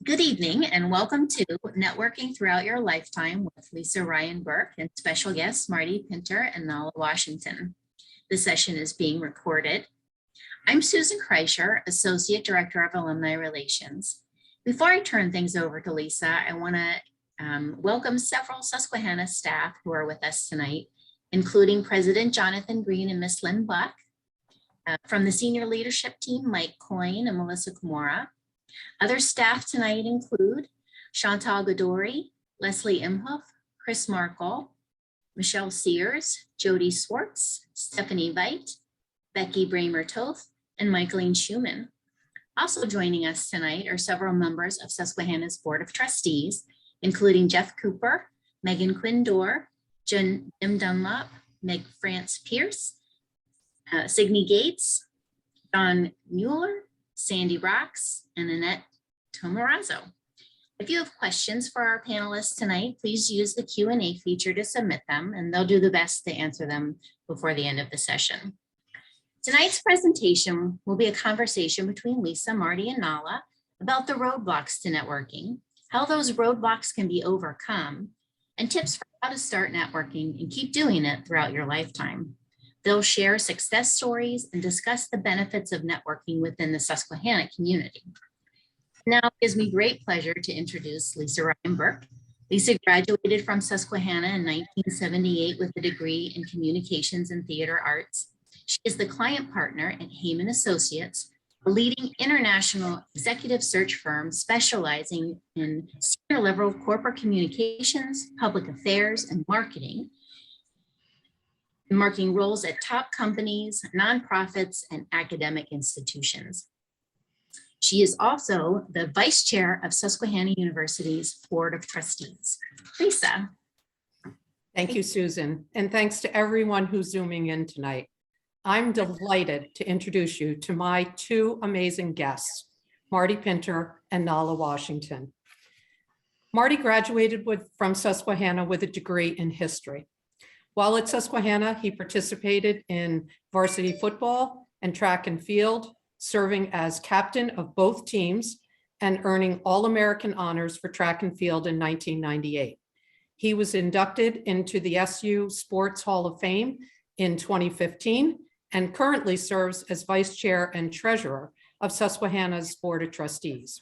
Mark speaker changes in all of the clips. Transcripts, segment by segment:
Speaker 1: Good evening and welcome to Networking Throughout Your Lifetime with Lisa Ryan Burke and special guests Marty Pinter and Nala Washington. The session is being recorded. I'm Susan Kreischer, Associate Director of Alumni Relations. Before I turn things over to Lisa, I want to welcome several Susquehanna staff who are with us tonight, including President Jonathan Green and Ms. Lynn Buck. From the senior leadership team, Mike Coyne and Melissa Kimura. Other staff tonight include Chantal Godori, Leslie Imhoff, Chris Markle, Michelle Sears, Jody Swartz, Stephanie Veit, Becky Bramer-Toth, and Michaeline Schumann. Also joining us tonight are several members of Susquehanna's Board of Trustees, including Jeff Cooper, Megan Quinn Dorr, Jim Dunlop, Meg France Pierce, Signe Gates, Don Mueller, Sandy Rocks, and Annette Tomarazzo. If you have questions for our panelists tonight, please use the Q&A feature to submit them, and they'll do the best to answer them before the end of the session. Tonight's presentation will be a conversation between Lisa, Marty, and Nala about the roadblocks to networking, how those roadblocks can be overcome, and tips for how to start networking and keep doing it throughout your lifetime. They'll share success stories and discuss the benefits of networking within the Susquehanna community. Now it gives me great pleasure to introduce Lisa Ryan Burke. Lisa graduated from Susquehanna in 1978 with a degree in communications and theater arts. She is the client partner at Heyman Associates, a leading international executive search firm specializing in senior level corporate communications, public affairs, and marketing roles at top companies, nonprofits, and academic institutions. She is also the vice chair of Susquehanna University's Board of Trustees. Lisa.
Speaker 2: Thank you, Susan, and thanks to everyone who's Zooming in tonight. I'm delighted to introduce you to my two amazing guests, Marty Pinter and Nala Washington. Marty graduated from Susquehanna with a degree in history. While at Susquehanna, he participated in varsity football and track and field, serving as captain of both teams and earning All-American honors for track and field in 1998. He was inducted into the SU Sports Hall of Fame in 2015 and currently serves as vice chair and treasurer of Susquehanna's Board of Trustees.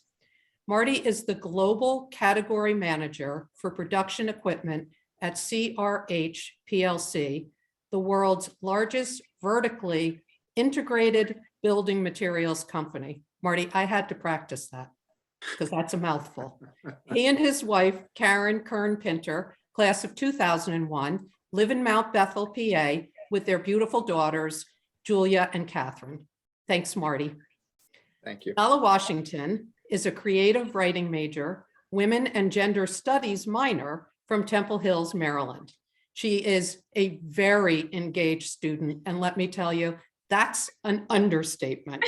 Speaker 2: Marty is the global category manager for production equipment at CRH PLC, the world's largest vertically integrated building materials company. Marty, I had to practice that because that's a mouthful. He and his wife, Karen Kern Pinter, class of 2001, live in Mount Bethel, PA, with their beautiful daughters, Julia and Catherine. Thanks, Marty.
Speaker 3: Thank you.
Speaker 2: Nala Washington is a creative writing major, women and gender studies minor from Temple Hills, Maryland. She is a very engaged student, and let me tell you, that's an understatement.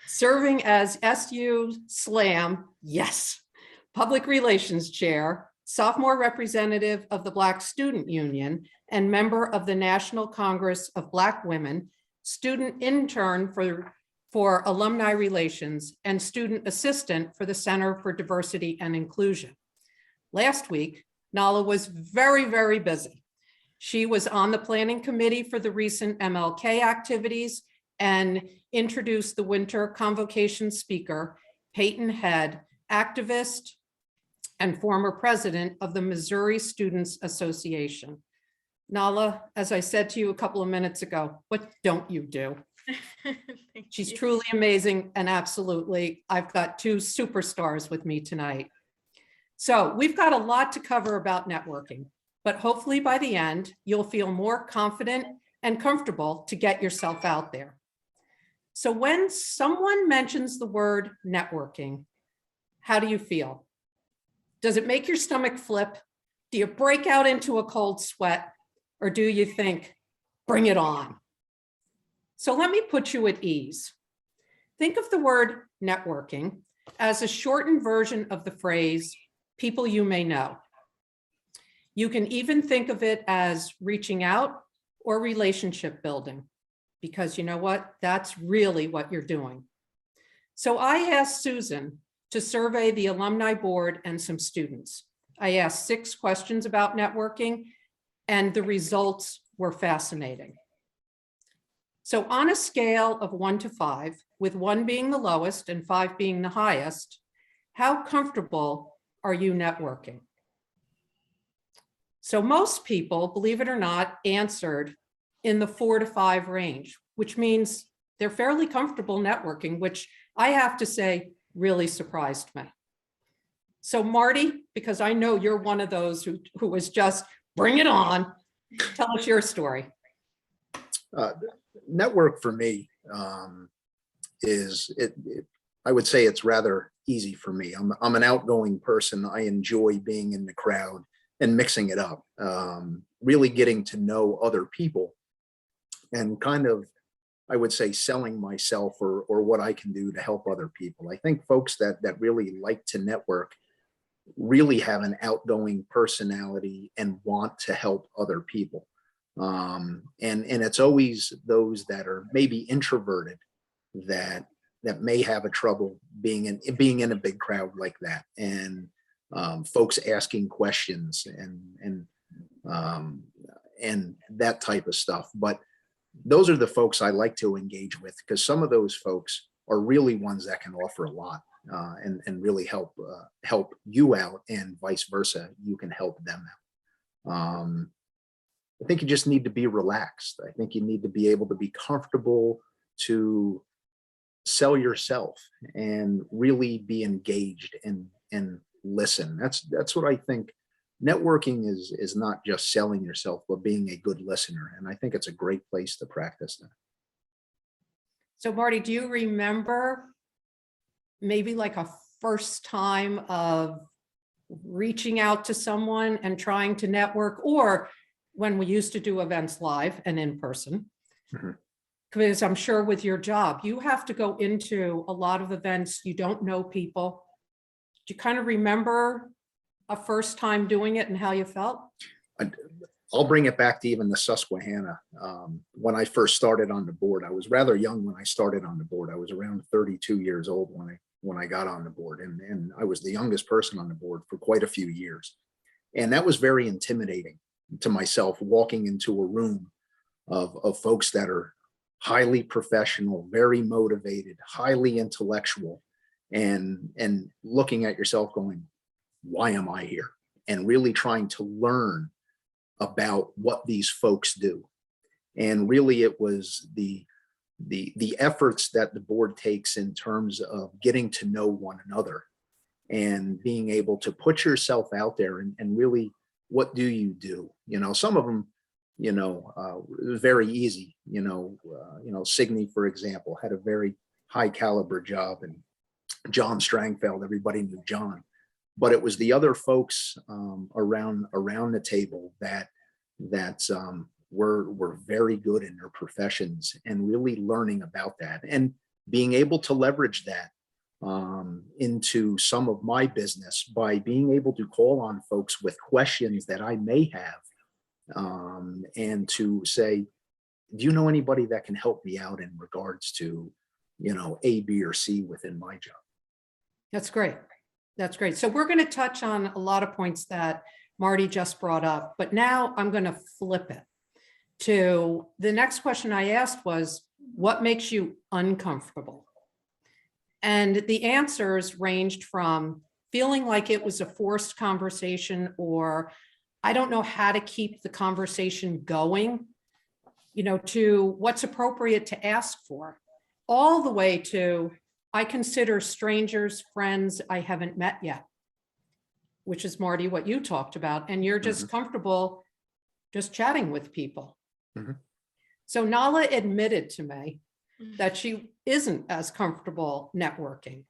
Speaker 2: Serving as SU SLAM, yes, Public Relations Chair, sophomore representative of the Black Student Union, and member of the National Congress of Black Women, student intern for Alumni Relations, and student assistant for the Center for Diversity and Inclusion. Last week, Nala was very, very busy. She was on the planning committee for the recent MLK activities and introduced the winter convocation speaker, Peyton Head, activist and former president of the Missouri Students Association. Nala, as I said to you a couple of minutes ago, what don't you do? She's truly amazing, and absolutely, I've got two superstars with me tonight. So we've got a lot to cover about networking, but hopefully by the end, you'll feel more confident and comfortable to get yourself out there. So when someone mentions the word networking, how do you feel? Does it make your stomach flip? Do you break out into a cold sweat? Or do you think, bring it on? So let me put you at ease. Think of the word networking as a shortened version of the phrase, people you may know. You can even think of it as reaching out or relationship building, because you know what? That's really what you're doing. So I asked Susan to survey the alumni board and some students. I asked 6 questions about networking, and the results were fascinating. So on a scale of 1 to 5, with 1 being the lowest and 5 being the highest, how comfortable are you networking? So most people, believe it or not, answered in the 4 to 5 range, which means they're fairly comfortable networking, which I have to say really surprised me. So Marty, because I know you're one of those who was just bring it on, tell us your story.
Speaker 3: Network for me I would say it's rather easy for me. I'm an outgoing person. I enjoy being in the crowd and mixing it up, really getting to know other people and kind of, I would say, selling myself or what I can do to help other people. I think folks that really like to network really have an outgoing personality and want to help other people. And it's always those that are maybe introverted that may have a trouble being in a big crowd like that, and folks asking questions and that type of stuff. But those are the folks I like to engage with, because some of those folks are really ones that can offer a lot and really help you out, and vice versa, you can help them out. I think you just need to be relaxed. I think you need to be able to be comfortable to sell yourself and really be engaged and listen. That's what I think. Networking is not just selling yourself, but being a good listener. And I think it's a great place to practice that.
Speaker 2: So Marty, do you remember maybe like a first time of reaching out to someone and trying to network, or when we used to do events live and in person?
Speaker 3: Mm-hmm.
Speaker 2: Because I'm sure with your job, you have to go into a lot of events, you don't know people. Do you kind of remember a first time doing it and how you felt?
Speaker 3: I'll bring it back to even the Susquehanna. When I first started on the board, I was rather young when I started on the board. I was around 32 years old when I got on the board, and I was the youngest person on the board for quite a few years. And that was very intimidating to myself, walking into a room of folks that are highly professional, very motivated, highly intellectual, and looking at yourself going, why am I here? And really trying to learn about what these folks do. And really it was the efforts that the board takes in terms of getting to know one another and being able to put yourself out there and really, what do you do? You know, some of them, it was very easy. Signe, for example, had a very high caliber job, and John Strangfeld, everybody knew John. But it was the other folks around the table that were very good in their professions, and really learning about that and being able to leverage that into some of my business by being able to call on folks with questions that I may have, and to say, do you know anybody that can help me out in regards to, A, B, or C within my job?
Speaker 2: That's great. That's great. So we're going to touch on a lot of points that Marty just brought up, but now I'm going to flip it to the next question I asked was, what makes you uncomfortable? And the answers ranged from feeling like it was a forced conversation, or I don't know how to keep the conversation going, to what's appropriate to ask for, all the way to, I consider strangers friends I haven't met yet, which is, Marty, what you talked about, and you're just comfortable just chatting with people.
Speaker 3: Mm-hmm.
Speaker 2: So Nala admitted to me that she isn't as comfortable networking.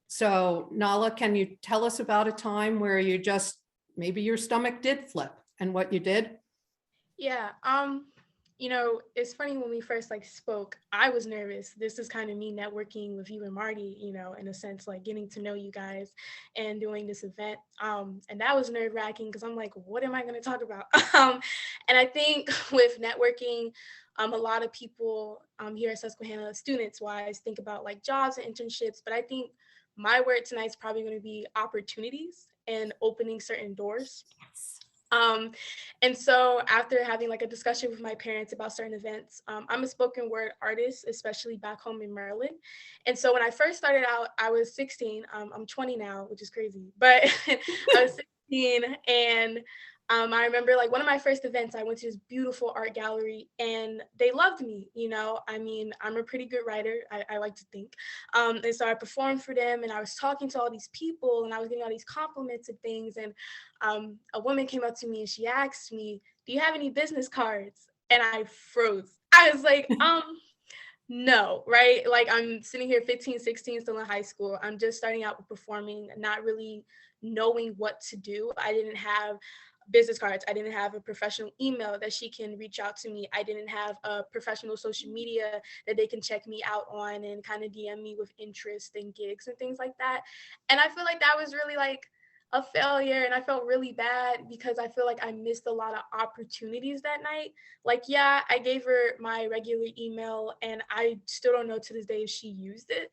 Speaker 2: So Nala, can you tell us about a time where you just, maybe your stomach did flip and what you did?
Speaker 4: Yeah. It's funny, when we first spoke, I was nervous. This is kind of me networking with you and Marty, in a sense, getting to know you guys and doing this event. And that was nerve wracking because I'm like, what am I going to talk about? And I think with networking, a lot of people here at Susquehanna, students wise, think about jobs and internships. But I think my word tonight is probably going to be opportunities and opening certain doors. And so after having like a discussion with my parents about certain events, I'm a spoken word artist, especially back home in Maryland. And so when I first started out, I was 16. I'm 20 now, which is crazy, but I was 16, and I remember like one of my first events, I went to this beautiful art gallery and they loved me. I mean, I'm a pretty good writer, I like to think. And so I performed for them and I was talking to all these people and I was getting all these compliments and things. And a woman came up to me and she asked me, "Do you have any business cards?" And I froze. I was like, no, right? Like I'm sitting here 15, 16, still in high school. I'm just starting out with performing, not really knowing what to do. I didn't have business cards. I didn't have a professional email that she can reach out to me. I didn't have a professional social media that they can check me out on and kind of DM me with interest and gigs and things like that. And I feel like that was really like a failure, and I felt really bad because I feel like I missed a lot of opportunities that night. Like, yeah, I gave her my regular email and I still don't know to this day if she used it.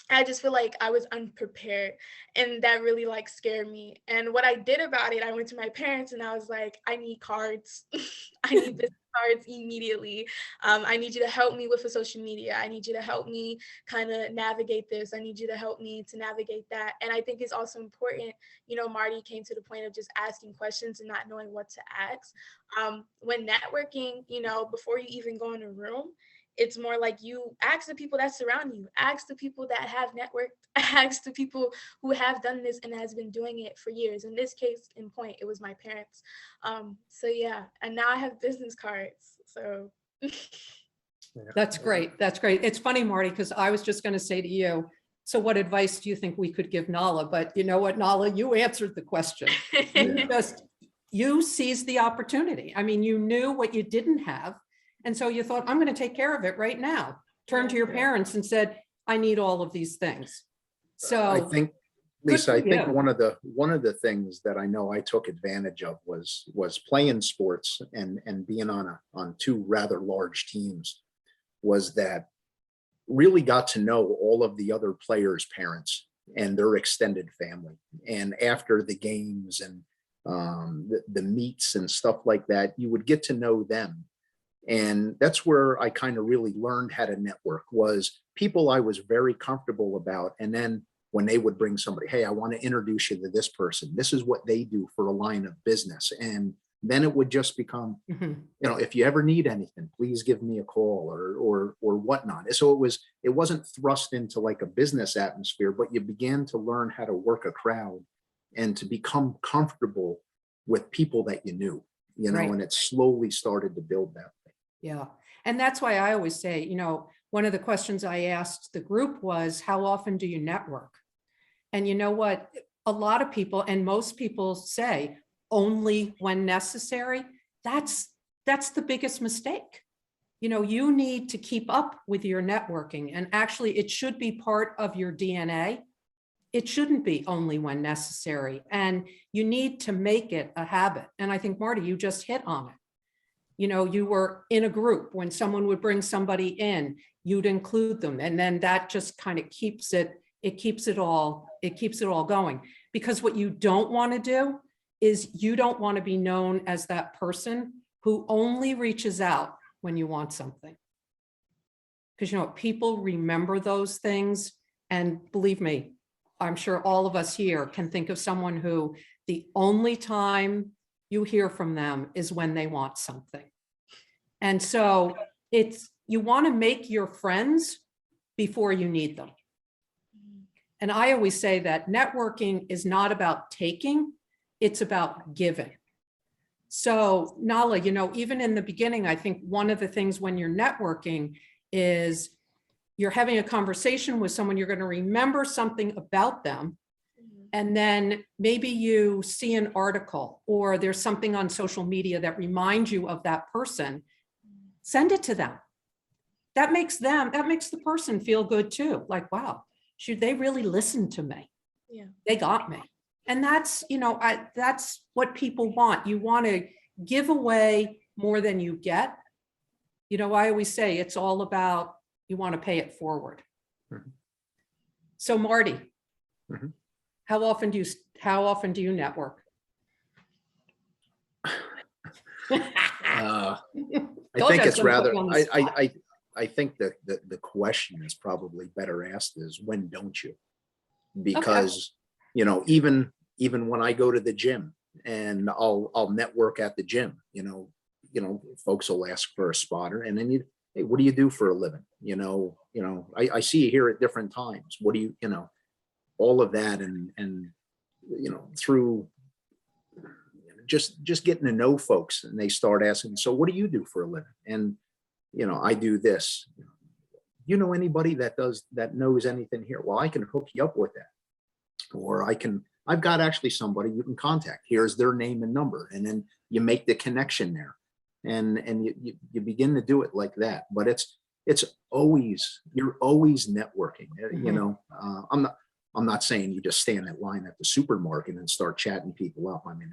Speaker 4: I just feel like I was unprepared, and that really like scared me. And what I did about it, I went to my parents and I was like, I need cards. I need business cards immediately. I need you to help me with the social media. I need you to help me kind of navigate this. I need you to help me to navigate that. And I think it's also important, Marty came to the point of just asking questions and not knowing what to ask. When networking, before you even go in a room, it's more like you ask the people that surround you, ask the people that have networked, ask the people who have done this and has been doing it for years. In this case, in point, it was my parents. So yeah, and now I have business cards. So
Speaker 2: That's great. That's great. It's funny, Marty, because I was just going to say to you, so what advice do you think we could give Nala? But you know what, Nala, you answered the question. You seized the opportunity. I mean, you knew what you didn't have. And so you thought, I'm going to take care of it right now. Turned to your parents and said, I need all of these things. So
Speaker 3: I think, Lisa, I think one of the things that I know I took advantage of was playing sports and being on two rather large teams, was that really got to know all of the other players' parents and their extended family. And after the games and the meets and stuff like that, you would get to know them. And that's where I kind of really learned how to network, was people I was very comfortable about. And then when they would bring somebody, hey, I want to introduce you to this person. This is what they do for a line of business. And then it would just become, if you ever need anything, please give me a call or whatnot. So it wasn't thrust into like a business atmosphere, but you began to learn how to work a crowd and to become comfortable with people that you knew, right. And it slowly started to build that.
Speaker 2: Yeah. And that's why I always say, one of the questions I asked the group was, how often do you network? And you know what? A lot of people, and most people say only when necessary. That's the biggest mistake. You need to keep up with your networking, and actually it should be part of your DNA. It shouldn't be only when necessary, and you need to make it a habit. And I think, Marty, you just hit on it. You were in a group, when someone would bring somebody in, you'd include them. And then that just kind of keeps it all going. Because what you don't want to do is you don't want to be known as that person who only reaches out when you want something. Because, people remember those things. And believe me, I'm sure all of us here can think of someone who the only time you hear from them is when they want something. And so you want to make your friends before you need them. And I always say that networking is not about taking, it's about giving. So Nala, even in the beginning, I think one of the things when you're networking is you're having a conversation with someone, you're going to remember something about them. And then maybe you see an article or there's something on social media that reminds you of that person. Send it to them. That makes the person feel good too. Like, wow, they really listen to me. Yeah. They got me. And that's, that's what people want. You want to give away more than you get. I always say it's all about, you want to pay it forward. So Marty,
Speaker 3: Mhm.
Speaker 2: how often do you network?
Speaker 3: I
Speaker 2: Told
Speaker 3: think
Speaker 2: you I was
Speaker 3: it's
Speaker 2: gonna put
Speaker 3: rather,
Speaker 2: you on the spot.
Speaker 3: I think that the question is probably better asked is when don't you? Because, even when I go to the gym and I'll network at the gym, folks will ask for a spotter, and then hey, what do you do for a living? I see you here at different times. What do all of that, and through just getting to know folks, and they start asking, so what do you do for a living? And I do this. Anybody that knows anything here? Well, I can hook you up with that. Or I've got actually somebody you can contact. Here's their name and number. And then you make the connection there. And you begin to do it like that. But you're always networking. I'm not saying you just stand in line at the supermarket and start chatting people up. I mean,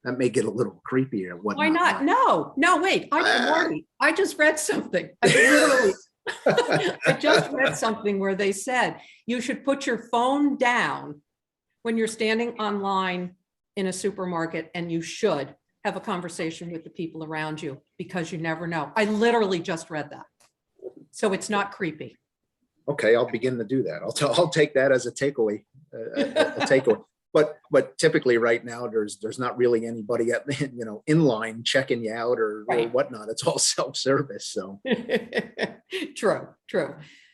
Speaker 3: that may get a little creepy or whatnot.
Speaker 2: Why not? No, wait. Marty, I just read something. I just read something where they said you should put your phone down when you're standing online in a supermarket, and you should have a conversation with the people around you, because you never know. I literally just read that. So it's not creepy.
Speaker 3: Okay, I'll begin to do that. I'll take that as a takeaway. A takeaway. But typically right now there's not really anybody in line checking you out or whatnot. It's all self-service. So
Speaker 2: True.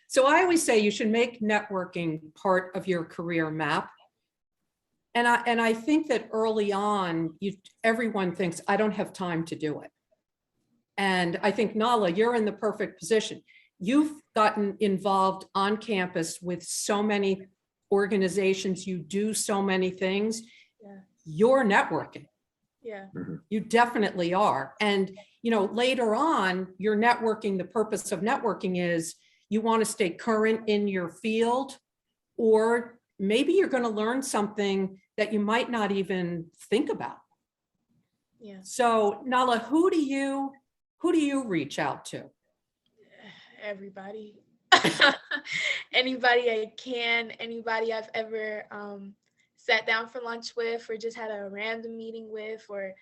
Speaker 2: So I always say you should make networking part of your career map. And I think that early on, everyone thinks I don't have time to do it. And I think, Nala, you're in the perfect position. You've gotten involved on campus with so many organizations, you do so many things.
Speaker 4: Yeah.
Speaker 2: You're networking.
Speaker 4: Yeah.
Speaker 2: You definitely are. And later on, you're networking. The purpose of networking is you want to stay current in your field, or maybe you're going to learn something that you might not even think about.
Speaker 4: Yeah.
Speaker 2: So Nala, who do you reach out to?
Speaker 4: Everybody. Anybody I can, anybody I've ever sat down for lunch with, or just had a random meeting with, or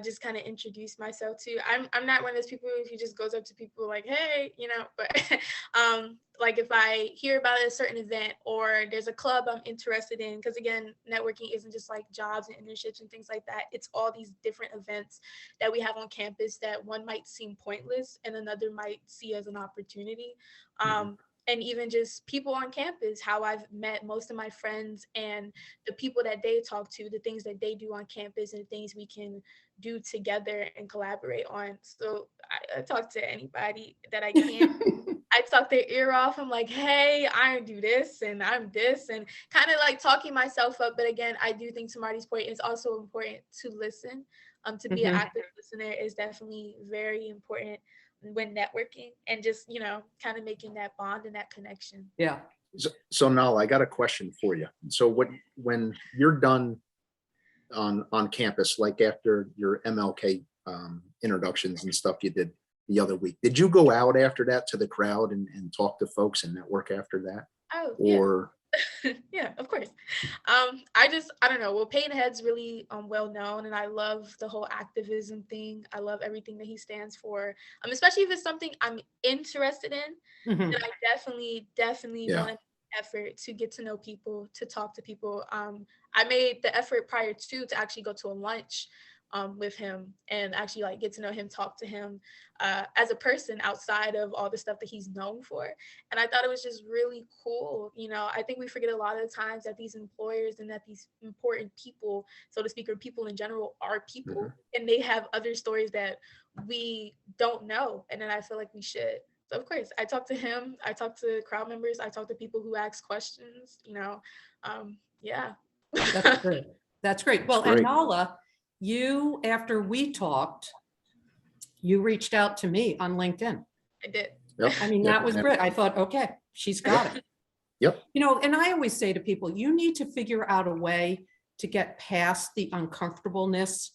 Speaker 4: just kind of introduce myself to. I'm not one of those people who just goes up to people like, hey, but like if I hear about a certain event, or there's a club I'm interested in, because again, networking isn't just like jobs and internships and things like that. It's all these different events that we have on campus that one might seem pointless and another might see as an opportunity. And even just people on campus, how I've met most of my friends and the people that they talk to, the things that they do on campus, and the things we can do together and collaborate on. So I talk to anybody that I can. I talk their ear off. I'm like, hey, I do this and I'm this, and kind of like talking myself up. But again, I do think, to Marty's point, it's also important to listen. To be an active listener is definitely very important when networking, and just kind of making that bond and that connection.
Speaker 2: Yeah.
Speaker 3: So now I got a question for you. So when you're done on campus, like after your MLK introductions and stuff you did the other week, did you go out after that to the crowd and talk to folks and network after that?
Speaker 4: Oh,
Speaker 3: or
Speaker 4: yeah, of course. I don't know. Well, Peyton Head's really well known, and I love the whole activism thing. I love everything that he stands for. Especially if it's something I'm interested in, then I definitely want an effort to get to know people, to talk to people. I made the effort prior to actually go to a lunch with him and actually like get to know him, talk to him as a person outside of all the stuff that he's known for. And I thought it was just really cool. I think we forget a lot of the times that these employers and that these important people, so to speak, or people in general, are people, and they have other stories that we don't know. And then I feel like we should. So of course, I talk to him, I talk to crowd members, I talk to people who ask questions, yeah.
Speaker 2: That's great. Well, and Nala, you, after we talked, you reached out to me on LinkedIn.
Speaker 4: I did.
Speaker 3: Yep.
Speaker 2: I mean, that was great. I thought, okay, she's got it.
Speaker 3: Yep.
Speaker 2: And I always say to people, you need to figure out a way to get past the uncomfortableness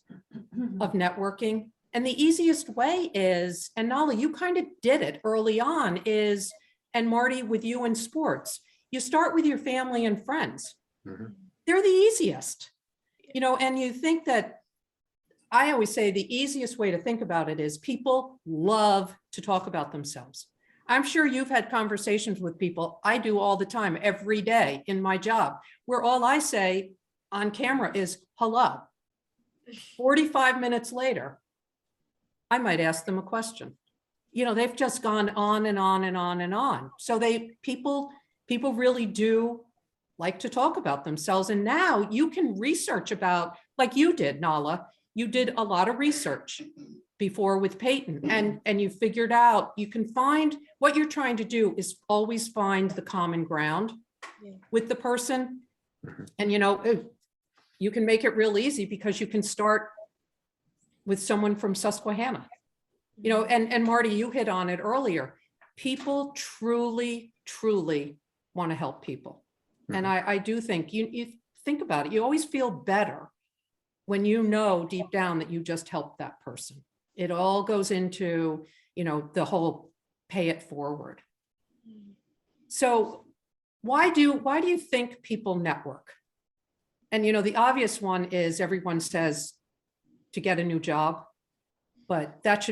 Speaker 2: of networking. And the easiest way is, and Nala, you kind of did it early on, is, and Marty, with you in sports, you start with your family and friends.
Speaker 3: Mhm.
Speaker 2: They're the easiest, and you think that, I always say the easiest way to think about it is people love to talk about themselves. I'm sure you've had conversations with people. I do all the time, every day in my job, where all I say on camera is hello. 45 minutes later, I might ask them a question. They've just gone on and on and on and on. So people really do like to talk about themselves. And now you can research about, like you did, Nala, you did a lot of research before with Peyton, and you figured out, you can find, what you're trying to do is always find the common ground with the person. And you can make it real easy because you can start with someone from Susquehanna. And Marty, you hit on it earlier. People truly, truly want to help people. And I do think you think about it, you always feel better when you know deep down that you just helped that person. It all goes into, the whole pay it forward. So why do you think people network? And, the obvious one is everyone says to get a new job, but that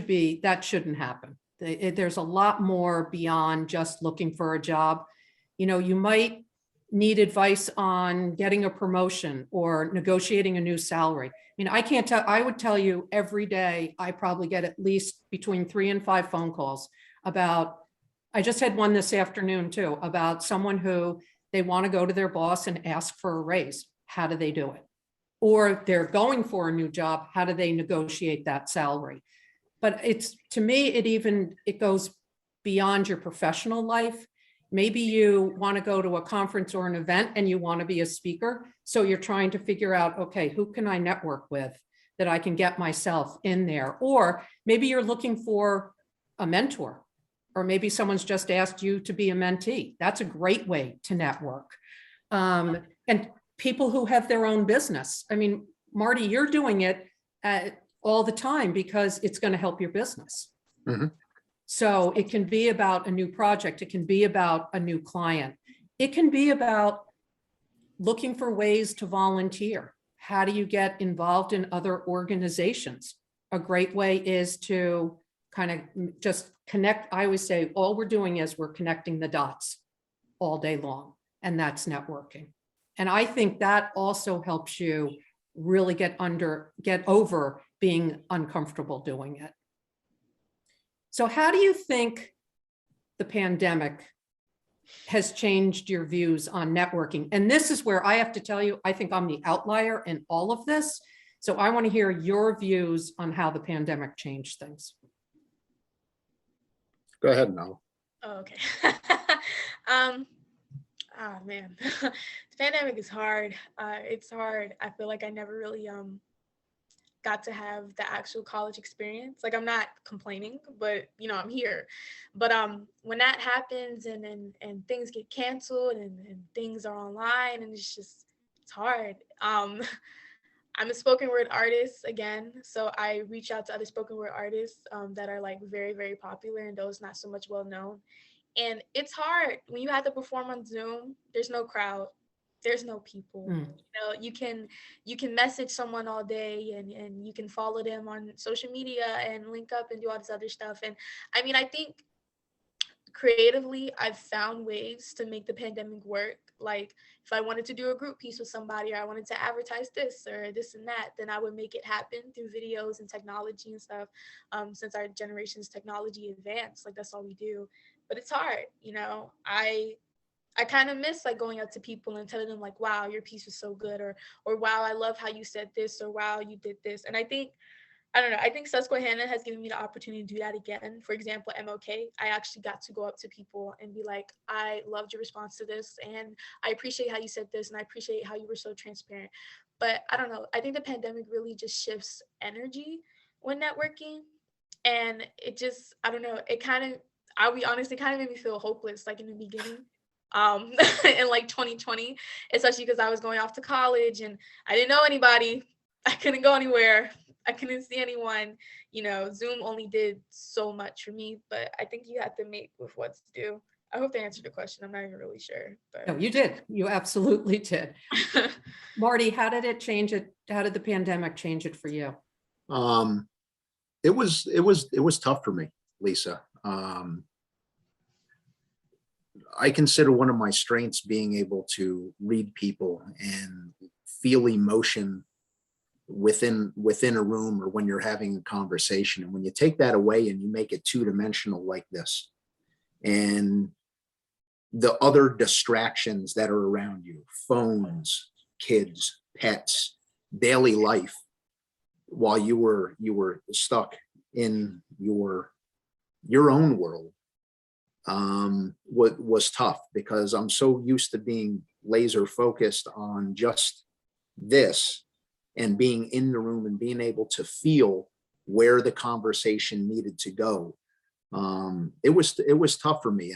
Speaker 2: shouldn't happen. There's a lot more beyond just looking for a job. You might need advice on getting a promotion or negotiating a new salary. I would tell you every day, I probably get at least between 3 and 5 phone calls about, I just had one this afternoon too, about someone who they want to go to their boss and ask for a raise. How do they do it? Or they're going for a new job. How do they negotiate that salary? But to me, it goes beyond your professional life. Maybe you want to go to a conference or an event and you want to be a speaker. So you're trying to figure out, okay, who can I network with that I can get myself in there? Or maybe you're looking for a mentor, or maybe someone's just asked you to be a mentee. That's a great way to network. And people who have their own business. Marty, you're doing it all the time because it's going to help your business.
Speaker 3: Mhm.
Speaker 2: So it can be about a new project. It can be about a new client. It can be about looking for ways to volunteer. How do you get involved in other organizations? A great way is to kind of just connect. I always say all we're doing is we're connecting the dots all day long, and that's networking. And I think that also helps you really get over being uncomfortable doing it. So how do you think the pandemic has changed your views on networking? And this is where I have to tell you, I think I'm the outlier in all of this. So I want to hear your views on how the pandemic changed things.
Speaker 3: Go ahead, Mel.
Speaker 4: Oh, okay. Oh man, the pandemic is hard. It's hard. I feel like I never really got to have the actual college experience. Like, I'm not complaining, but I'm here. But when that happens and things get canceled and things are online, and it's hard. I'm a spoken word artist again, so I reach out to other spoken word artists that are like very, very popular and those not so much well known. And it's hard when you have to perform on Zoom. There's no crowd, there's no people. You can message someone all day and you can follow them on social media and link up and do all this other stuff. And I think creatively, I've found ways to make the pandemic work. Like, if I wanted to do a group piece with somebody, or I wanted to advertise this or this and that, then I would make it happen through videos and technology and stuff. Since our generation's technology advanced, like, that's all we do. But it's hard, I kind of miss like going up to people and telling them like, wow, your piece was so good, or wow, I love how you said this, or wow, you did this. And I think Susquehanna has given me the opportunity to do that again. For example, MOK, I actually got to go up to people and be like, I loved your response to this, and I appreciate how you said this, and I appreciate how you were so transparent. But I don't know, I think the pandemic really just shifts energy when networking. And it just, I don't know, I'll be honest, it kind of made me feel hopeless, like in the beginning. In like 2020, especially because I was going off to college and I didn't know anybody. I couldn't go anywhere. I couldn't see anyone. Zoom only did so much for me, but I think you have to make with what's due. I hope they answered the question. I'm not even really sure,
Speaker 2: No,
Speaker 4: but
Speaker 2: you did. You absolutely did. Marty, how did it change it? How did the pandemic change it for you?
Speaker 3: It was tough for me, Lisa. I consider one of my strengths being able to read people and feel emotion within a room or when you're having a conversation. And when you take that away and you make it two-dimensional like this, and the other distractions that are around you, phones, kids, pets, daily life, while you were stuck in your own world, was tough, because I'm so used to being laser focused on just this and being in the room and being able to feel where the conversation needed to go. It was tough for me.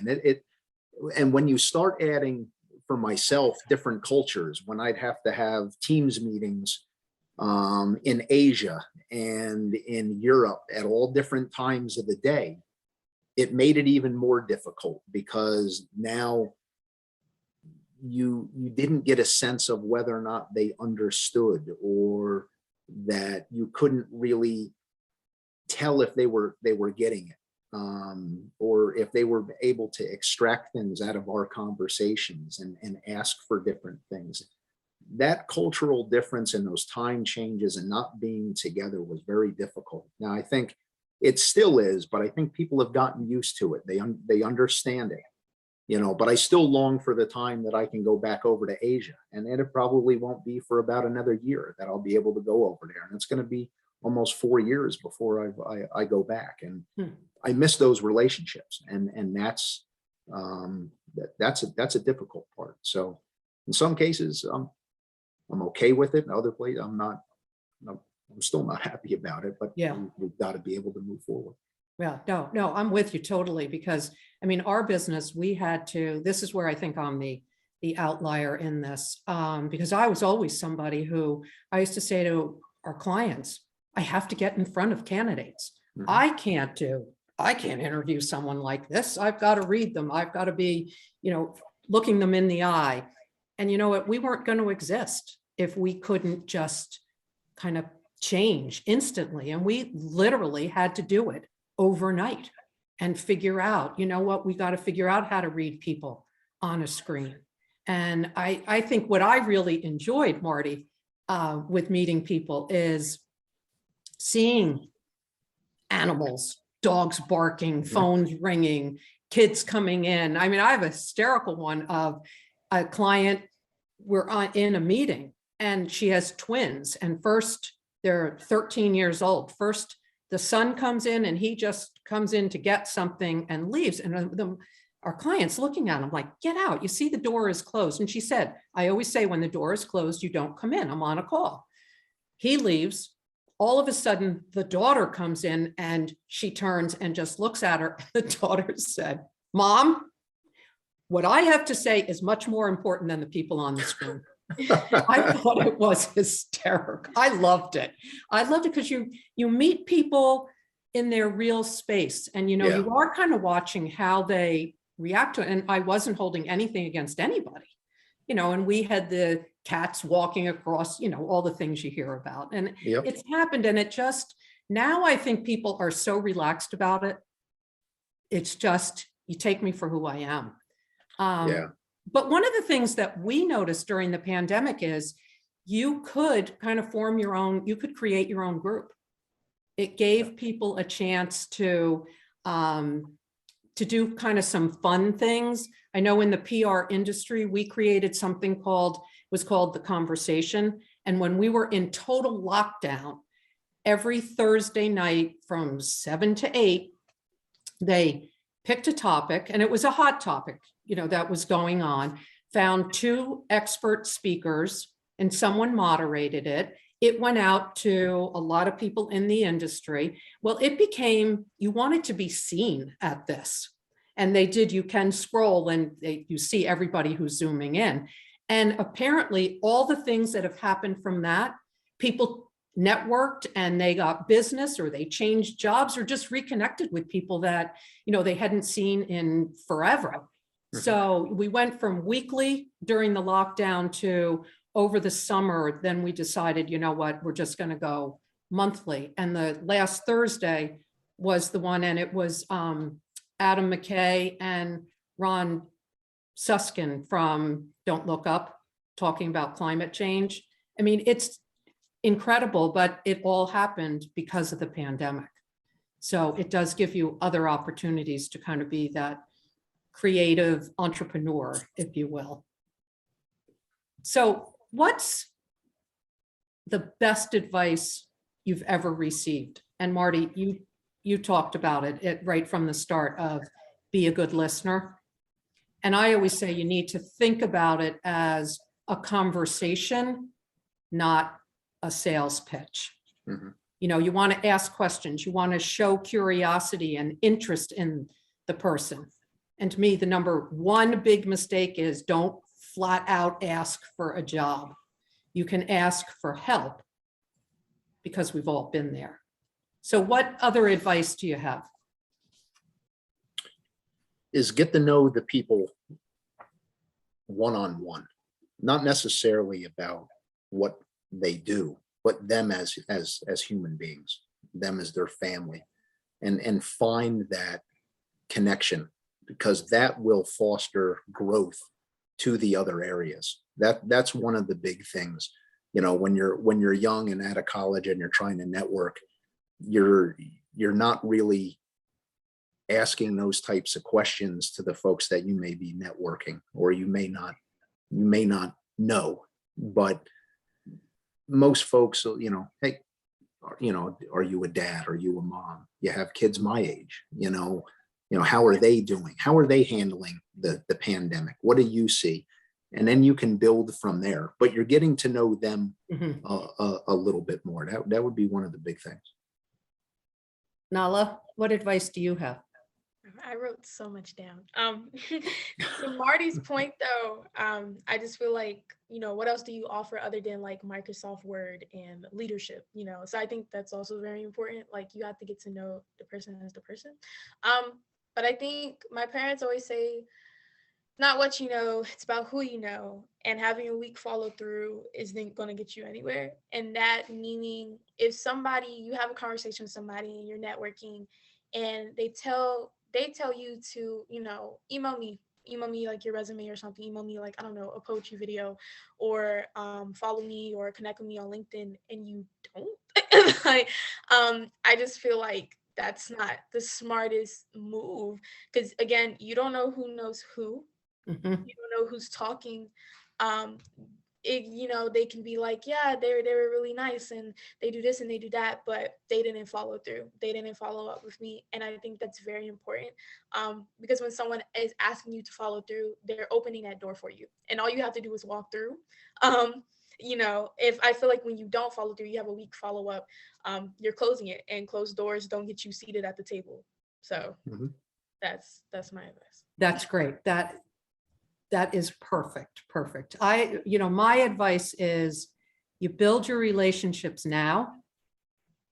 Speaker 3: And when you start adding, for myself, different cultures, when I'd have to have Teams meetings in Asia and in Europe at all different times of the day, it made it even more difficult, because now you didn't get a sense of whether or not they understood, or that you couldn't really tell if they were getting it, or if they were able to extract things out of our conversations and ask for different things. That cultural difference and those time changes and not being together was very difficult. Now, I think it still is, but I think people have gotten used to it. They understand it, but I still long for the time that I can go back over to Asia. And it probably won't be for about another year that I'll be able to go over there. And it's going to be almost 4 years before I go back. And I miss those relationships. And that's a difficult part. So in some cases, I'm okay with it. In other places, I'm still not happy about it, but
Speaker 2: Yeah.
Speaker 3: we've got to be able to move forward.
Speaker 2: Yeah, no, I'm with you totally, because I mean, our business, this is where I think I'm the outlier in this, because I was always somebody who I used to say to our clients, I have to get in front of candidates.
Speaker 3: Mhm.
Speaker 2: I can't interview someone like this. I've got to read them. I've got to be, looking them in the eye. And you know what? We weren't going to exist if we couldn't just kind of change instantly. And we literally had to do it overnight and figure out, we got to figure out how to read people on a screen. And I think what I really enjoyed, Marty, with meeting people is seeing animals, dogs barking, phones ringing, kids coming in. I mean, I have a hysterical one of a client. We're in a meeting and she has twins, and first they're 13 years old. First, the son comes in and he just comes in to get something and leaves. And our client's looking at him like, get out. You see the door is closed. And she said, I always say when the door is closed, you don't come in. I'm on a call. He leaves. All of a sudden, the daughter comes in and she turns and just looks at her. The daughter said, Mom, what I have to say is much more important than the people on the screen. I thought it was hysterical. I loved it. I loved it because you meet people in their real space, and you are kind of watching how they react to it. And I wasn't holding anything against anybody, and we had the cats walking across, all the things you hear about. And it's happened. And it just, now I think people are so relaxed about it. It's just, you take me for who I am. But one of the things that we noticed during the pandemic is you could kind of you could create your own group. It gave people a chance to do kind of some fun things. I know in the PR industry, we created something called The Conversation. And when we were in total lockdown, every Thursday night from 7 to 8, they picked a topic, and it was a hot topic, that was going on, found 2 expert speakers, and someone moderated it. It went out to a lot of people in the industry. Well, it became, you wanted to be seen at this. And you can scroll and you see everybody who's zooming in. And apparently all the things that have happened from that, people networked and they got business, or they changed jobs, or just reconnected with people that, they hadn't seen in forever. So we went from weekly during the lockdown to over the summer. Then we decided, you know what, we're just going to go monthly. And the last Thursday was the one, and it was Adam McKay and Ron Suskin from Don't Look Up, talking about climate change. I mean, it's incredible, but it all happened because of the pandemic. So it does give you other opportunities to kind of be that creative entrepreneur, if you will. So what's the best advice you've ever received? And Marty, you talked about it right from the start of be a good listener. And I always say you need to think about it as a conversation, not a sales pitch.
Speaker 3: Mm-hmm.
Speaker 2: You know, you want to ask questions, you want to show curiosity and interest in the person. And to me, the number one big mistake is don't flat out ask for a job. You can ask for help because we've all been there. So what other advice do you have?
Speaker 3: Is get to know the people one-on-one, not necessarily about what they do, but them as human beings, them as their family, and find that connection, because that will foster growth to the other areas. That's one of the big things. You know, when you're young and out of college and you're trying to network, you're not really asking those types of questions to the folks that you may be networking, or you may not know. But most folks, you know, hey, you know, are you a dad? Are you a mom? You have kids my age, you know, how are they doing? How are they handling the pandemic? What do you see? And then you can build from there, but you're getting to know them a little bit more. That would be one of the big things.
Speaker 2: Nala, what advice do you have?
Speaker 4: I wrote so much down. To Marty's point though, I just feel like, you know, what else do you offer other than like Microsoft Word and leadership, you know? So I think that's also very important. Like you have to get to know the person as the person. But I think my parents always say, not what you know, it's about who you know. And having a weak follow through isn't going to get you anywhere. And that meaning if you have a conversation with somebody and you're networking and they tell you to, you know, email me like your resume or something, email me like, I don't know, a poetry video, or follow me or connect with me on LinkedIn, and you don't, like, I just feel like that's not the smartest move, because again, you don't know who knows who. You don't know who's talking. You know, they can be like, yeah, they were really nice and they do this and they do that, but they didn't follow through. They didn't follow up with me. And I think that's very important, because when someone is asking you to follow through, they're opening that door for you. And all you have to do is walk through. You know, if I feel like when you don't follow through, you have a weak follow up, you're closing it, and closed doors don't get you seated at the table. So that's my advice.
Speaker 2: That's great. That is perfect. My advice is you build your relationships now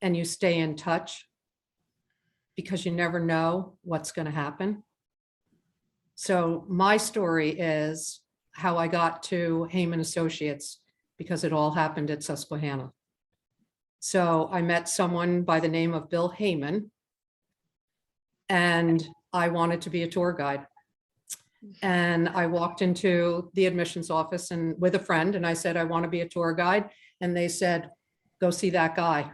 Speaker 2: and you stay in touch, because you never know what's going to happen. So my story is how I got to Heyman Associates, because it all happened at Susquehanna. So I met someone by the name of Bill Heyman, and I wanted to be a tour guide. And I walked into the admissions office and with a friend, and I said, I want to be a tour guide. And they said, go see that guy.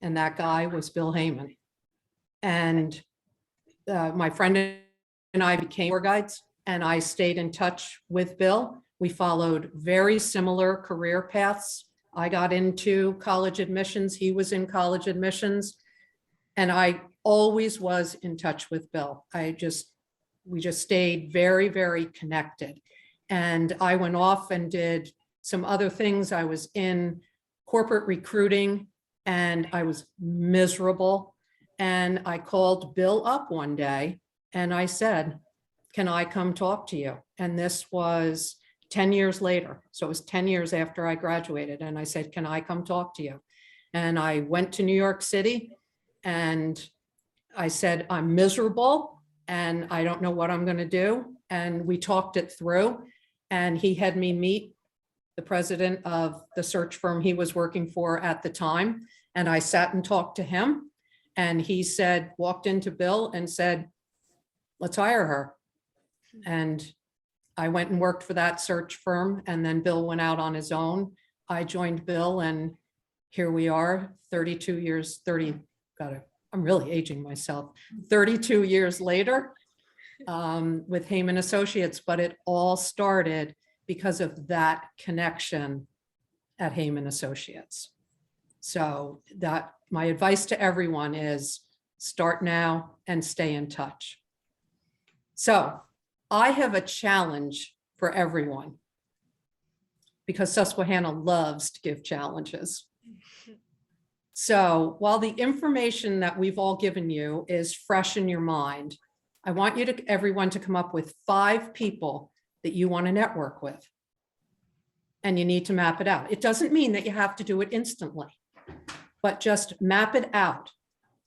Speaker 2: And that guy was Bill Heyman. And my friend and I became tour guides, and I stayed in touch with Bill. We followed very similar career paths. I got into college admissions. He was in college admissions. And I always was in touch with Bill. We just stayed very, very connected. And I went off and did some other things. I was in corporate recruiting and I was miserable. And I called Bill up one day and I said, can I come talk to you? And this was 10 years later. So it was 10 years after I graduated. And I said, can I come talk to you? And I went to New York City and I said, I'm miserable and I don't know what I'm going to do. and we talked it through. And he had me meet the president of the search firm he was working for at the time. And I sat and talked to him. And he said, walked into Bill and said, let's hire her. And I went and worked for that search firm. And then Bill went out on his own. I joined Bill, and here we are 32 years, I'm really aging myself, 32 years later with Heyman Associates, but it all started because of that connection at Heyman Associates. So that my advice to everyone is start now and stay in touch. So I have a challenge for everyone because Susquehanna loves to give challenges. So while the information that we've all given you is fresh in your mind, I want you to, everyone, to come up with 5 people that you want to network with. And you need to map it out. It doesn't mean that you have to do it instantly, but just map it out,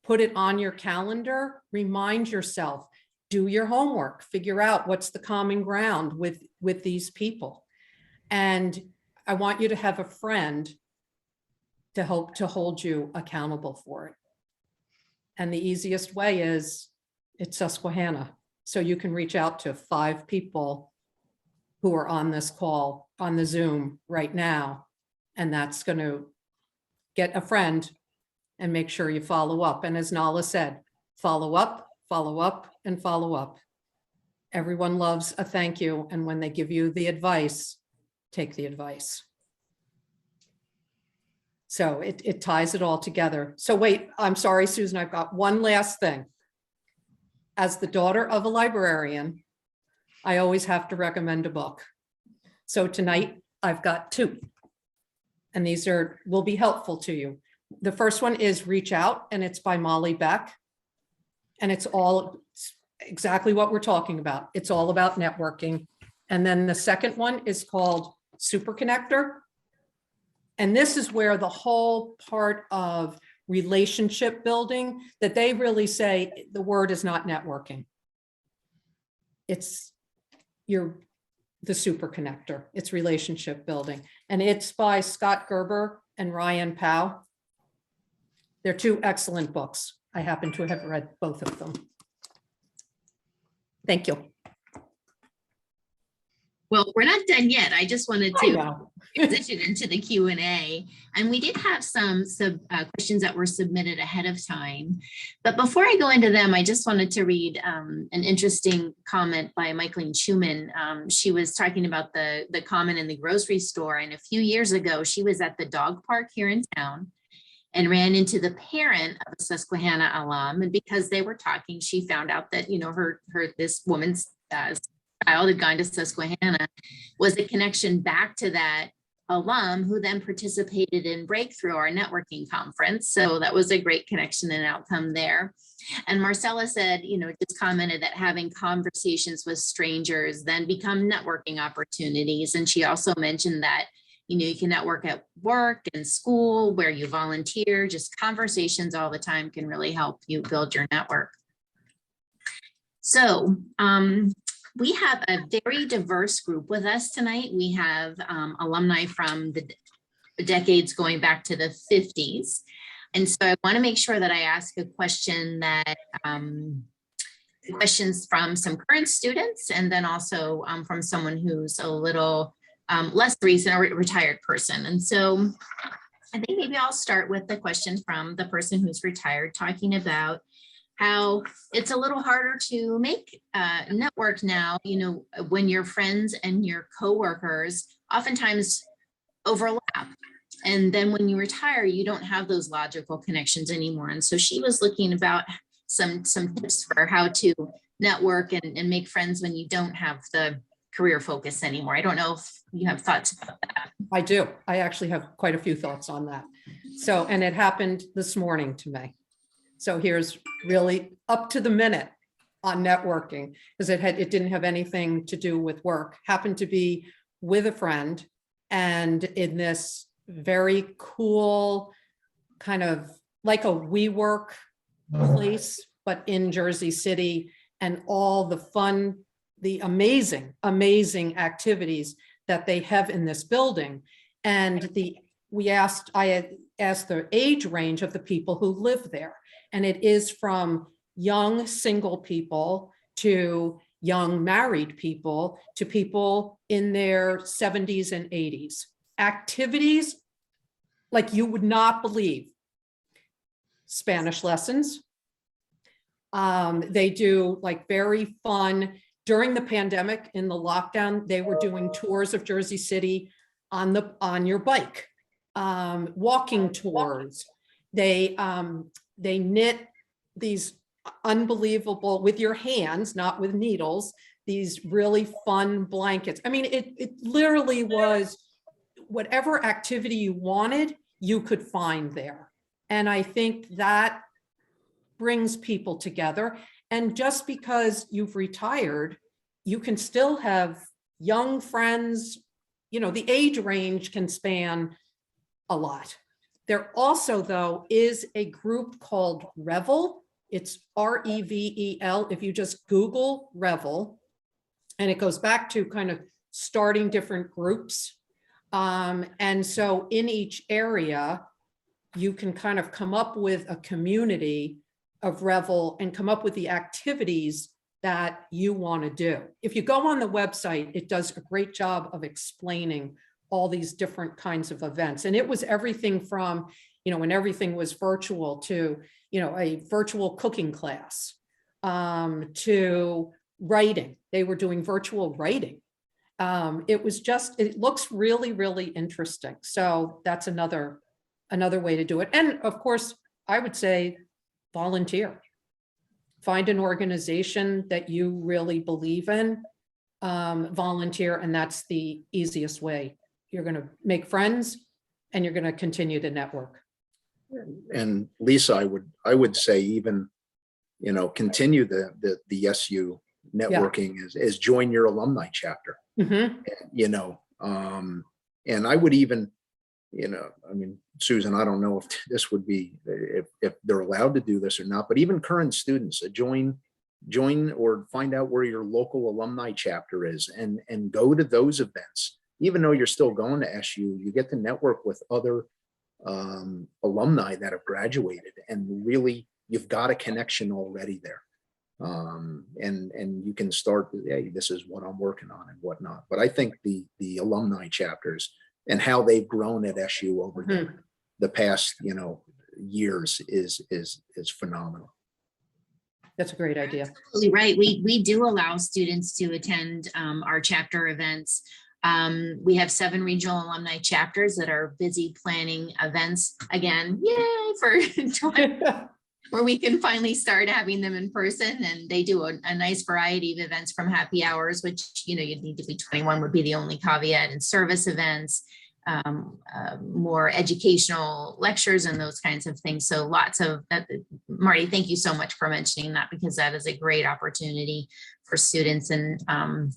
Speaker 2: put it on your calendar, remind yourself, do your homework, figure out what's the common ground with these people. And I want you to have a friend to help to hold you accountable for it. And the easiest way is it's Susquehanna. So you can reach out to 5 people who are on this call, on the Zoom right now. And that's going to get a friend and make sure you follow up. And as Nala said, follow up, and follow up. Everyone loves a thank you. And when they give you the advice, take the advice. So it ties it all together. So wait, I'm sorry, Susan, I've got one last thing. As the daughter of a librarian, I always have to recommend a book. So tonight I've got 2, and these will be helpful to you. The first one is Reach Out, and it's by Molly Beck. And it's exactly what we're talking about. It's all about networking. And then the second one is called Super Connector. And this is where the whole part of relationship building that they really say the word is not networking. It's the super connector. It's relationship building. And it's by Scott Gerber and Ryan Powell. They're 2 excellent books. I happen to have read both of them. Thank you.
Speaker 1: Well, we're not done yet. I just wanted to transition into the Q&A. And we did have some questions that were submitted ahead of time. But before I go into them, I just wanted to read an interesting comment by Michaeline Schumann. She was talking about the comment in the grocery store. And a few years ago, she was at the dog park here in town and ran into the parent of a Susquehanna alum. And because they were talking, she found out that, this woman's child had gone to Susquehanna, was a connection back to that alum who then participated in Breakthrough, our networking conference. So that was a great connection and outcome there. And Marcella said, just commented that having conversations with strangers then become networking opportunities. And she also mentioned that, you can network at work and school where you volunteer. Just conversations all the time can really help you build your network. So we have a very diverse group with us tonight. We have alumni from the decades going back to the 50s. And so I want to make sure that I ask a question that questions from some current students, and then also from someone who's a little less recent, a retired person. And so I think maybe I'll start with the question from the person who's retired, talking about how it's a little harder to make network now, when your friends and your coworkers oftentimes overlap. And then when you retire, you don't have those logical connections anymore. And so she was looking about some tips for how to network and make friends when you don't have the career focus anymore. I don't know if you have thoughts about that.
Speaker 2: I do. I actually have quite a few thoughts on that. So, and it happened this morning to me. So here's really up to the minute on networking, because it didn't have anything to do with work. Happened to be with a friend, and in this very cool kind of like a WeWork place, but in Jersey City, and all the fun the amazing, amazing activities that they have in this building. And I had asked the age range of the people who live there. And it is from young single people to young married people to people in their 70s and 80s. Activities like you would not believe. Spanish lessons. They do like very fun, during the pandemic, in the lockdown, they were doing tours of Jersey City on your bike, walking tours. They knit these unbelievable, with your hands, not with needles, these really fun blankets. I mean, it literally was whatever activity you wanted, you could find there. And I think that brings people together. And just because you've retired, you can still have young friends, you know, the age range can span a lot. There also, though, is a group called Revel. It's REVEL. If you just Google Revel, and it goes back to kind of starting different groups. And so in each area, you can kind of come up with a community of Revel and come up with the activities that you want to do. If you go on the website, it does a great job of explaining all these different kinds of events. And it was everything from, you know, when everything was virtual to, you know, a virtual cooking class, to writing. They were doing virtual writing. It looks really, really interesting. So that's another way to do it. And of course, I would say volunteer. Find an organization that you really believe in, volunteer, and that's the easiest way. You're going to make friends and you're going to continue to network.
Speaker 3: And Lisa, I would say even, you know, continue the SU networking is join your alumni chapter.
Speaker 2: Mm-hmm.
Speaker 3: You know, and I would even, you know, I mean, Susan, I don't know if this would be, if they're allowed to do this or not, but even current students, join or find out where your local alumni chapter is and go to those events. Even though you're still going to SU, you get to network with other alumni that have graduated, and really you've got a connection already there. And you can start, hey, this is what I'm working on and whatnot. But I think the alumni chapters and how they've grown at SU over the past, you know, years is phenomenal.
Speaker 2: That's a great idea.
Speaker 1: Absolutely right. We do allow students to attend our chapter events. We have 7 regional alumni chapters that are busy planning events again. Yay for where we can finally start having them in person, and they do a nice variety of events, from happy hours, which, you know, you'd need to be 21 would be the only caveat, and service events, more educational lectures and those kinds of things. So lots of that. Marty, thank you so much for mentioning that, because that is a great opportunity for students and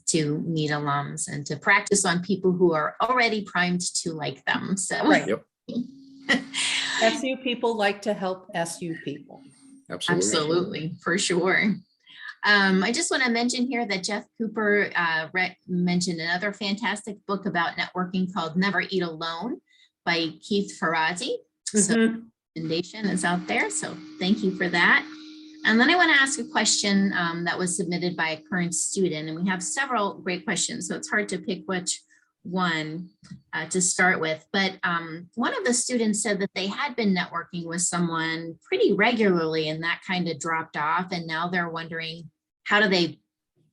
Speaker 1: to meet alums and to practice on people who are already primed to like them. So
Speaker 2: Right.
Speaker 3: Yep.
Speaker 2: SU people like to help SU people.
Speaker 1: Absolutely, for sure. I just want to mention here that Jeff Cooper mentioned another fantastic book about networking called Never Eat Alone by Keith Ferrazzi. So the recommendation is out there. So thank you for that. And then I want to ask a question that was submitted by a current student, and we have several great questions, so it's hard to pick which one to start with. But one of the students said that they had been networking with someone pretty regularly, and that kind of dropped off. And now they're wondering, how do they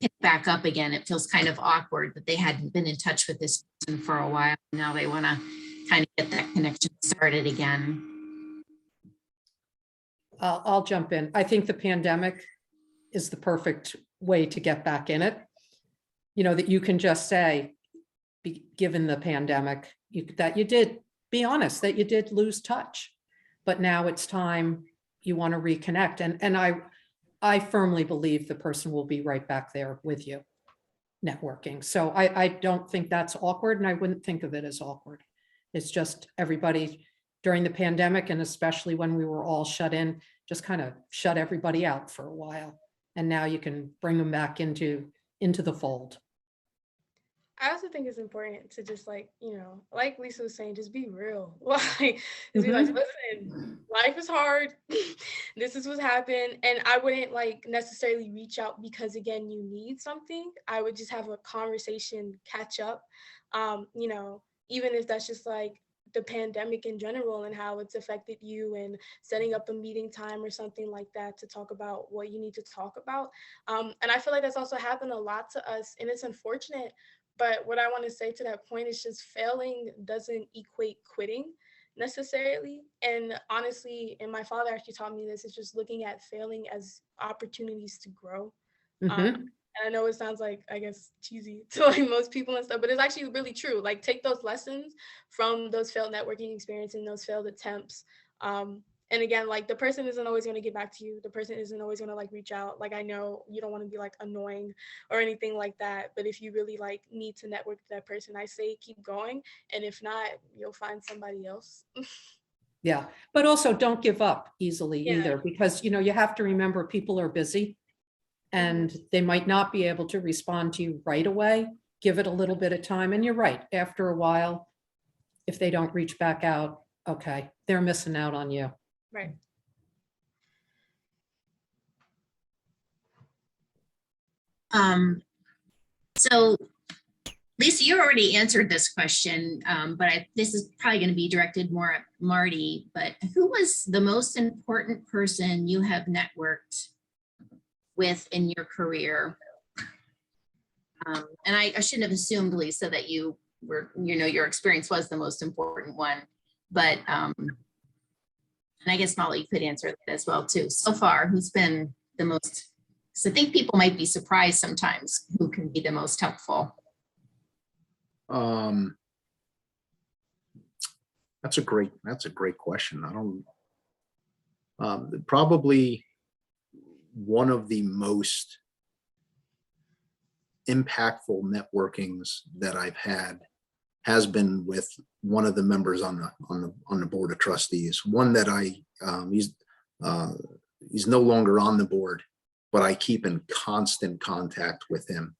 Speaker 1: pick back up again? It feels kind of awkward that they hadn't been in touch with this person for a while. Now they want to kind of get that connection started again.
Speaker 2: I'll jump in. I think the pandemic is the perfect way to get back in it. You know, that you can just say, given the pandemic, that you did, be honest, that you did lose touch, but now it's time, you want to reconnect. And I firmly believe the person will be right back there with you networking. So I don't think that's awkward, and I wouldn't think of it as awkward. It's just everybody during the pandemic, and especially when we were all shut in, just kind of shut everybody out for a while. And now you can bring them back into into the fold.
Speaker 4: I also think it's important to just like, like Lisa was saying, just be real. Like, just be like, listen, life is hard. This is what's happened. And I wouldn't like necessarily reach out because again, you need something. I would just have a conversation, catch up. Even if that's just like the pandemic in general and how it's affected you and setting up a meeting time or something like that to talk about what you need to talk about. And I feel like that's also happened a lot to us and it's unfortunate. But what I want to say to that point is just failing doesn't equate quitting necessarily. And honestly, and my father actually taught me this, is just looking at failing as opportunities to grow. And I know it sounds like, I guess, cheesy to like most people and stuff, but it's actually really true. Like take those lessons from those failed networking experiences and those failed attempts. And again, like the person isn't always going to get back to you. The person isn't always going to like reach out. Like I know you don't want to be like annoying or anything like that. But if you really like need to network with that person, I say keep going. And if not, you'll find somebody else.
Speaker 2: Yeah, but also don't give up easily
Speaker 4: Yeah.
Speaker 2: either, because you have to remember people are busy and they might not be able to respond to you right away. Give it a little bit of time. And you're right, after a while, if they don't reach back out, okay, they're missing out on you.
Speaker 4: Right.
Speaker 1: So Lisa, you already answered this question, but this is probably going to be directed more at Marty, but who was the most important person you have networked with in your career? And I shouldn't have assumed, Lisa, that you were, your experience was the most important one, but, and I guess Molly could answer that as well too. So far, who's been the most, so I think people might be surprised sometimes who can be the most helpful.
Speaker 3: That's a great question. I don't, probably one of the most impactful networkings that I've had has been with one of the members on the board of trustees. One that he's no longer on the board, but I keep in constant contact with him,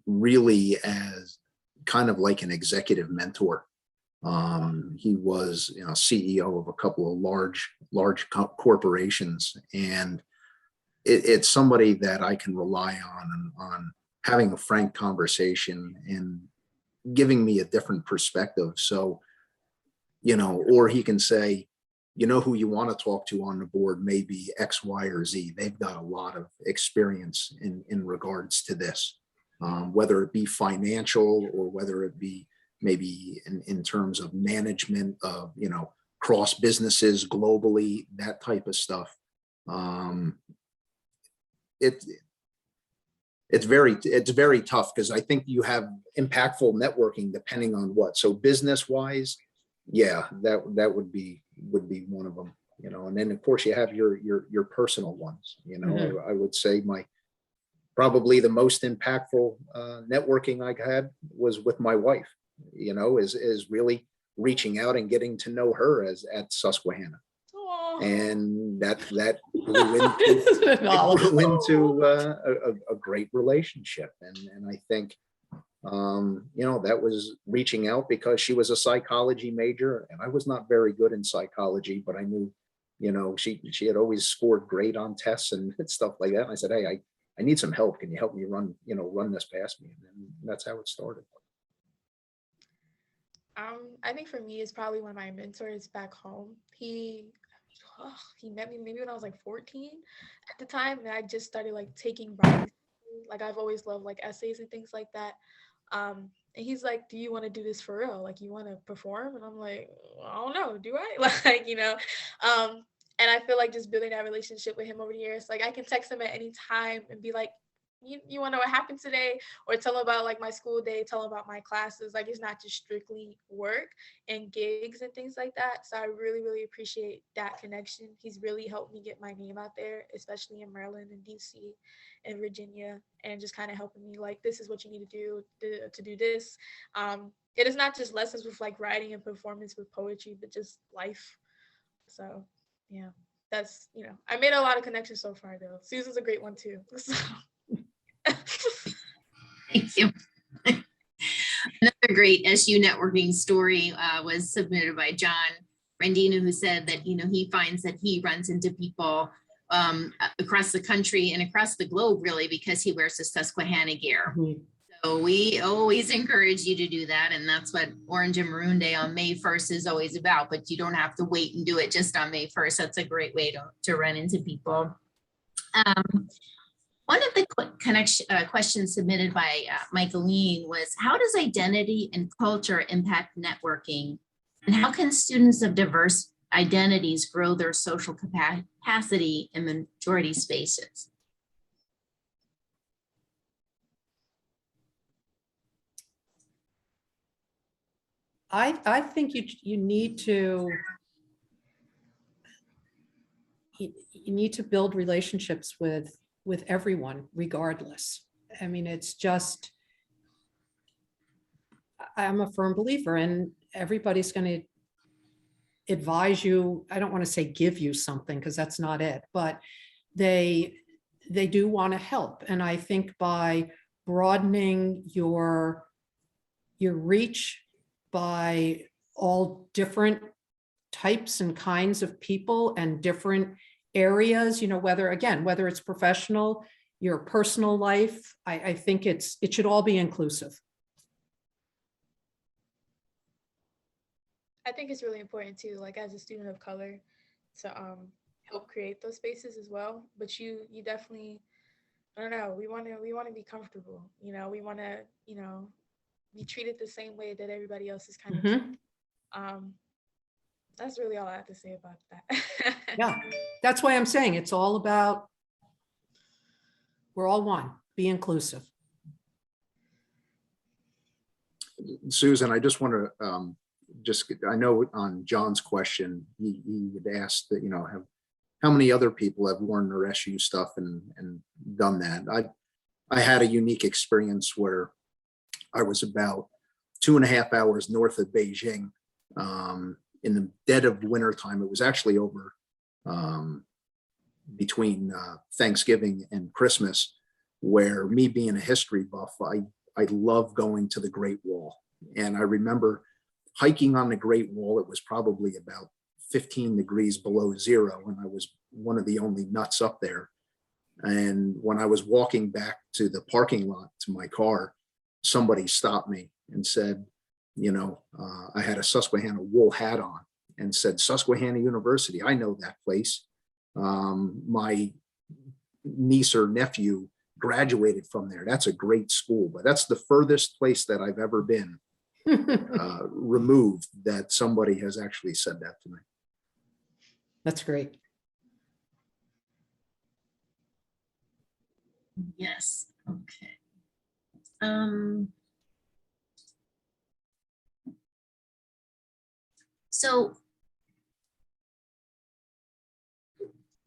Speaker 3: really as kind of like an executive mentor. He was CEO of a couple of large corporations, and it's somebody that I can rely on having a frank conversation and giving me a different perspective. So, or he can say, who you want to talk to on the board may be X, Y, or Z. They've got a lot of experience in regards to this, whether it be financial or whether it be maybe in terms of management of, cross businesses globally, that type of stuff. It's very tough because I think you have impactful networking depending on what. So business wise, yeah, that would be one of them, and then of course you have your personal ones, I would say probably the most impactful networking I had was with my wife, is really reaching out and getting to know her at Susquehanna. Aww. And that grew into a great relationship. And I think, that was reaching out because she was a psychology major and I was not very good in psychology, but I knew, she had always scored great on tests and stuff like that. And I said, hey, I need some help. Can you help me run this past me? And that's how it started.
Speaker 4: I think for me, it's probably one of my mentors back home. He met me maybe when I was like 14 at the time, and I just started like taking writing. Like I've always loved like essays and things like that. And he's like, "Do you want to do this for real? Like you want to perform?" And I'm like, "I don't know, do I?" And I feel like just building that relationship with him over the years, like I can text him at any time and be like, you want to know what happened today, or tell him about like my school day, tell him about my classes. Like it's not just strictly work and gigs and things like that. So I really, really appreciate that connection. He's really helped me get my name out there, especially in Maryland and DC and Virginia, and just kind of helping me like, this is what you need to do to do this. It is not just lessons with like writing and performance with poetry, but just life. So yeah, that's, I made a lot of connections so far though. Susan's a great one too. So.
Speaker 1: Thank you. Another great SU networking story was submitted by John Rendino, who said that, he finds that he runs into people across the country and across the globe, really, because he wears the Susquehanna gear.
Speaker 2: Mhm.
Speaker 1: So we always encourage you to do that. And that's what Orange and Maroon Day on May 1st is always about. But you don't have to wait and do it just on May 1st. That's a great way to run into people. One of the questions submitted by Michaeline was, how does identity and culture impact networking? And how can students of diverse identities grow their social capacity in majority spaces?
Speaker 2: I think you need to build relationships with everyone, regardless. I mean, it's just, I'm a firm believer, and everybody's going to advise you. I don't want to say give you something, because that's not it, but they do want to help. And I think by broadening your reach by all different types and kinds of people and different areas, whether it's professional, your personal life, I think it should all be inclusive.
Speaker 4: I think it's really important too, like as a student of color, to help create those spaces as well. But you definitely, I don't know, we want to be comfortable, we want to, be treated the same way that everybody else is kind of treated. That's really all I have to say about that.
Speaker 2: Yeah, that's why I'm saying it's all about, we're all one, be inclusive.
Speaker 3: Susan, I just want to I know on John's question, he had asked that, how many other people have worn their SU stuff and done that. I had a unique experience where I was about 2.5 hours north of Beijing in the dead of winter time. It was actually over between Thanksgiving and Christmas, where me being a history buff, I love going to the Great Wall. And I remember hiking on the Great Wall. It was probably about 15 degrees below zero, and I was one of the only nuts up there. And when I was walking back to the parking lot to my car, somebody stopped me and said, I had a Susquehanna wool hat on, and said, Susquehanna University, I know that place. My niece or nephew graduated from there. That's a great school, but that's the furthest place that I've ever been removed that somebody has actually said that to me.
Speaker 2: That's great.
Speaker 1: Yes. Okay. So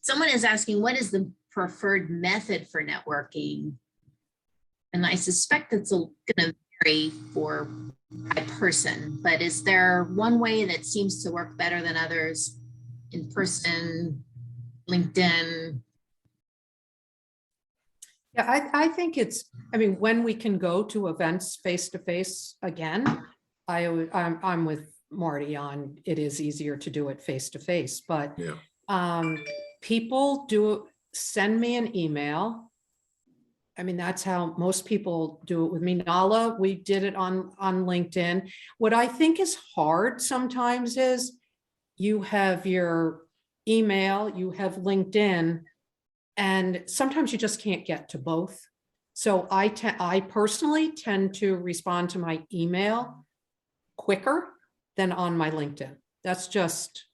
Speaker 1: someone is asking, what is the preferred method for networking? And I suspect it's going to vary for a person, but is there one way that seems to work better than others? In person, LinkedIn?
Speaker 2: Yeah, I think when we can go to events face to face again, I'm with Marty on, it is easier to do it face to face, but
Speaker 3: Yeah.
Speaker 2: People send me an email. I mean, that's how most people do it with me. Nala, we did it on LinkedIn. What I think is hard sometimes is you have your email, you have LinkedIn, and sometimes you just can't get to both. So I personally tend to respond to my email quicker than on my LinkedIn. That's just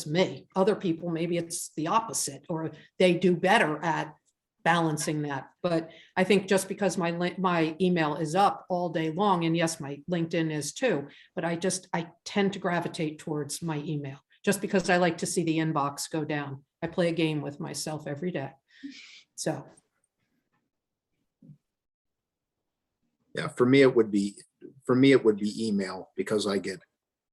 Speaker 2: me. Other people, maybe it's the opposite, or they do better at balancing that. But I think just because my email is up all day long, and yes, my LinkedIn is too, but I tend to gravitate towards my email just because I like to see the inbox go down. I play a game with myself every day. So.
Speaker 3: Yeah, for me, it would be email, because I get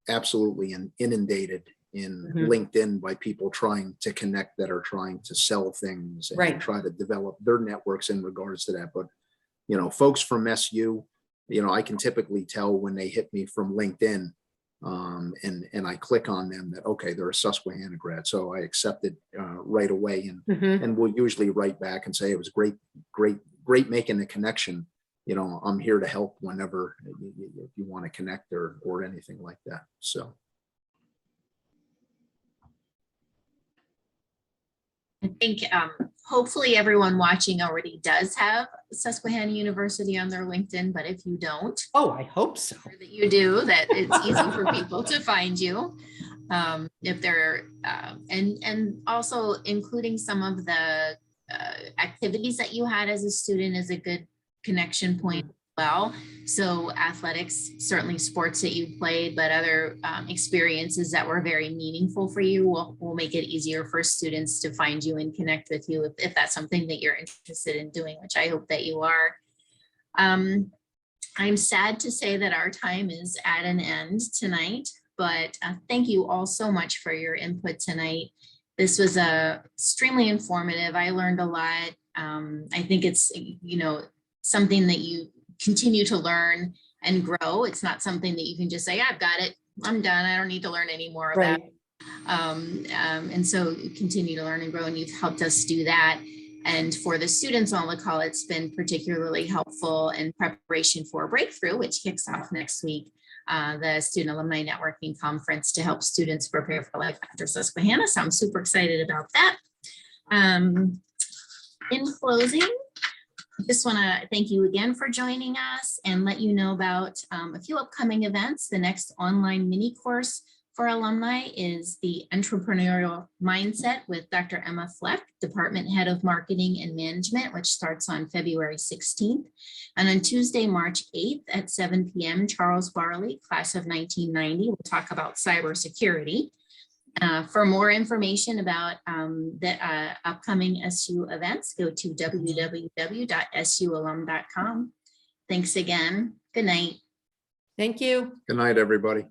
Speaker 3: absolutely inundated in LinkedIn by people trying to connect that are trying to sell things and
Speaker 2: Right.
Speaker 3: try to develop their networks in regards to that. But folks from SU, I can typically tell when they hit me from LinkedIn, and I click on them that, okay, they're a Susquehanna grad. So I accept it right away. And we'll usually write back and say, it was great making the connection. I'm here to help whenever if you want to connect or anything like that. So.
Speaker 1: I think hopefully everyone watching already does have Susquehanna University on their LinkedIn, but if you don't,
Speaker 2: Oh, I hope so.
Speaker 1: that you do, that it's easy for people to find you. If they're and also including some of the activities that you had as a student is a good connection point as well. So athletics, certainly sports that you played, but other experiences that were very meaningful for you will make it easier for students to find you and connect with you if that's something that you're interested in doing, which I hope that you are. I'm sad to say that our time is at an end tonight, but thank you all so much for your input tonight. This was extremely informative. I learned a lot. I think it's, something that you continue to learn and grow. It's not something that you can just say, I've got it, I'm done, I don't need to learn any more about it. And so you continue to learn and grow, and you've helped us do that. And for the students on the call, it's been particularly helpful in preparation for Breakthrough, which kicks off next week, the Student Alumni Networking Conference, to help students prepare for life after Susquehanna. So I'm super excited about that. In closing, I just want to thank you again for joining us and let you know about a few upcoming events. The next online mini course for alumni is the Entrepreneurial Mindset with Dr. Emma Fleck, Department Head of Marketing and Management, which starts on February 16th. And on Tuesday, March 8th at 7 p.m., Charles Barley, class of 1990, will talk about cybersecurity. For more information about the upcoming SU events, go to www.sualum.com. Thanks again. Good night.
Speaker 2: Thank you.
Speaker 3: Good night, everybody.